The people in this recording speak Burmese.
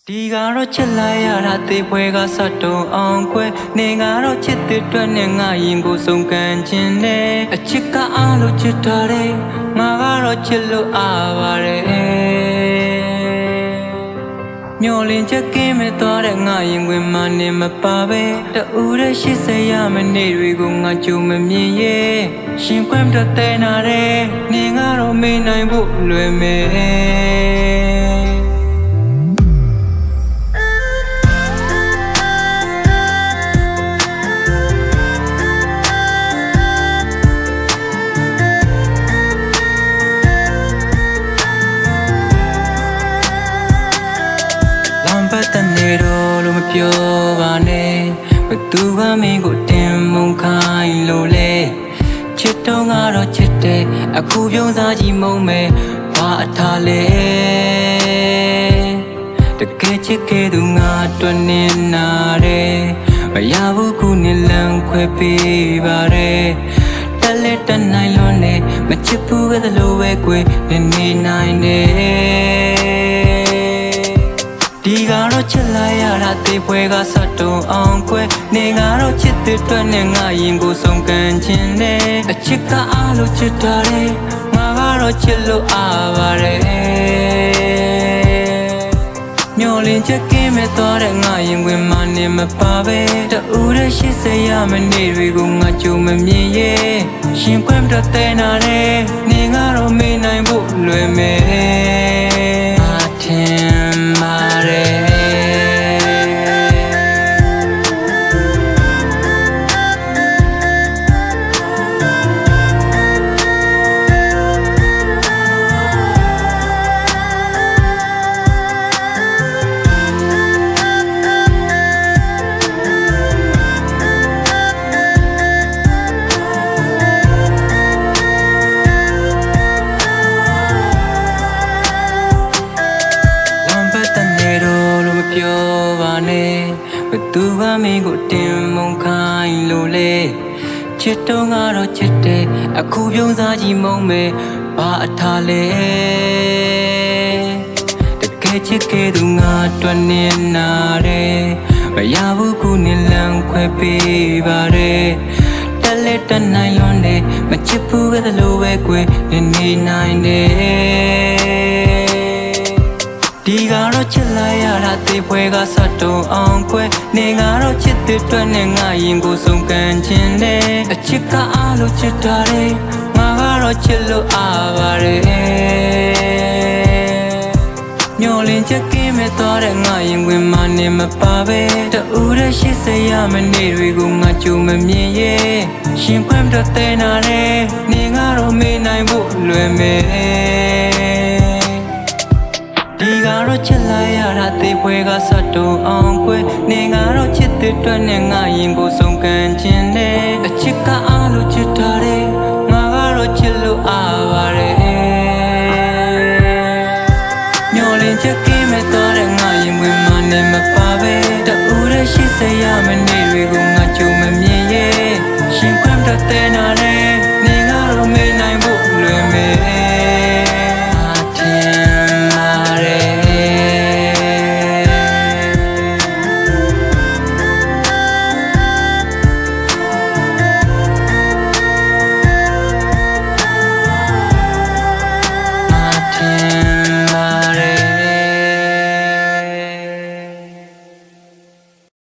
ဒီကတော့ချစ်လိုက်ရတာတေးပွဲကစတုံအောင်ခွဲနေကတော့ချစ်တဲ့အတွက်နဲ့ငါရင်ကိုဆုံးကန်ခြင်းနဲ့အချစ်ကအားလို့ချစ်ထားတယ်ငါကတော့ချစ်လို့အားပါတယ်မျောလင်းချက်ကင်းမဲ့သွားတဲ့ငါရင်ခွင်မှနေမပါပဲတူတဲ့ရှိစေရမနေ့တွေကိုငါကြုံမမြင်ရဲ့ရှင်ခွင့်ပြတဲ့နာတဲ့နေကတော့မေးနိုင်ဖို့လွယ်မယ်ပတ်တနေတော့လို့မပြောပါနဲ့ဘသူကမင်းကိုတင်မုန်းခိုင်းလို့လဲချစ်တော့ကတော့ချစ်တယ်အခုပြုံးစားကြီးမုန်းမယ်ဘာအထားလဲတကယ်ချစ်ခဲ့သူငါတွနေနာတယ်မရဘူးခုနေလမ်းခွဲပေးပါတယ်တက်လက်တက်နိုင်လို့နဲ့မချစ်ဘူးပဲလို့ပဲကွယ်နေနိုင်တယ်ဒီကတော့ချစ်လိုက်ရတာတေးပွဲကစတုံအောင်ခွဲနေကတော့ချစ်တဲ့အတွက်နဲ့ငါရင်ကိုဆုံးကန်ခြင်းနဲ့အချစ်ကအားလို့ချစ်ထားတယ်ငါကတော့ချစ်လို့အားပါတယ်မျောလင်းချက်ကင်းမဲ့သွားတဲ့ငါရင်ခွင်မှနေမပါပဲတူတဲ့ရှိစေရမနေ့တွေကိုငါကြုံမမြင်ရဲ့ရှင်ခွင့်ပြတဲ့နာတဲ့နေကတော့မေးနိုင်ဖို့လွယ်မယ်အထင်ပါတယ်ပြောပါနဲ့ဘသူကမင်းကိုတင်မုန်းခိုင်းလို့လဲချစ်တော့ကတော့ချစ်တယ်အခုပြုံးစားကြီးမုန်းမယ်ဘာအထားလဲတကယ်ချစ်ခဲ့သူငါတွနေနာတယ်မရဘူးခုနေလမ်းခွဲပေးပါတယ်တက်လက်တက်နိုင်လို့နဲ့မချစ်ဘူးပဲလို့ပဲကွယ်နေနိုင်တယ်ဒီကတော့ချစ်လိုက်ရတာတေးပွဲကစတုံအောင်ခွဲနေကတော့ချစ်တဲ့အတွက်နဲ့ငါရင်ကိုဆုံးကန်ခြင်းနဲ့အချစ်ကအားလို့ချစ်ထားတယ်ငါကတော့ချစ်လို့အားပါတယ်မျောလင်းချက်ကင်းမဲ့သွားတဲ့ငါရင်ခွင်မှနေမပါပဲတူတဲ့ရှိစေရမနေ့တွေကိုငါကြုံမမြင်ရဲ့ရှင်ခွင့်ပြတဲ့နာတဲ့နေကတော့မေးနိုင်ဖို့လွယ်မယ်ဒီကတော့ချစ်လိုက်ရတာတေးပွဲကစတုံအောင်ခွဲနေကတော့ချစ်တဲ့အတွက်နဲ့ငါရင်ကိုဆုံးကန်ခြင်းနဲ့အချစ်ကအားလို့ချစ်ထားတယ်ငါကတော့ချစ်လို့အားပါတယ်မျောလင်းချက်က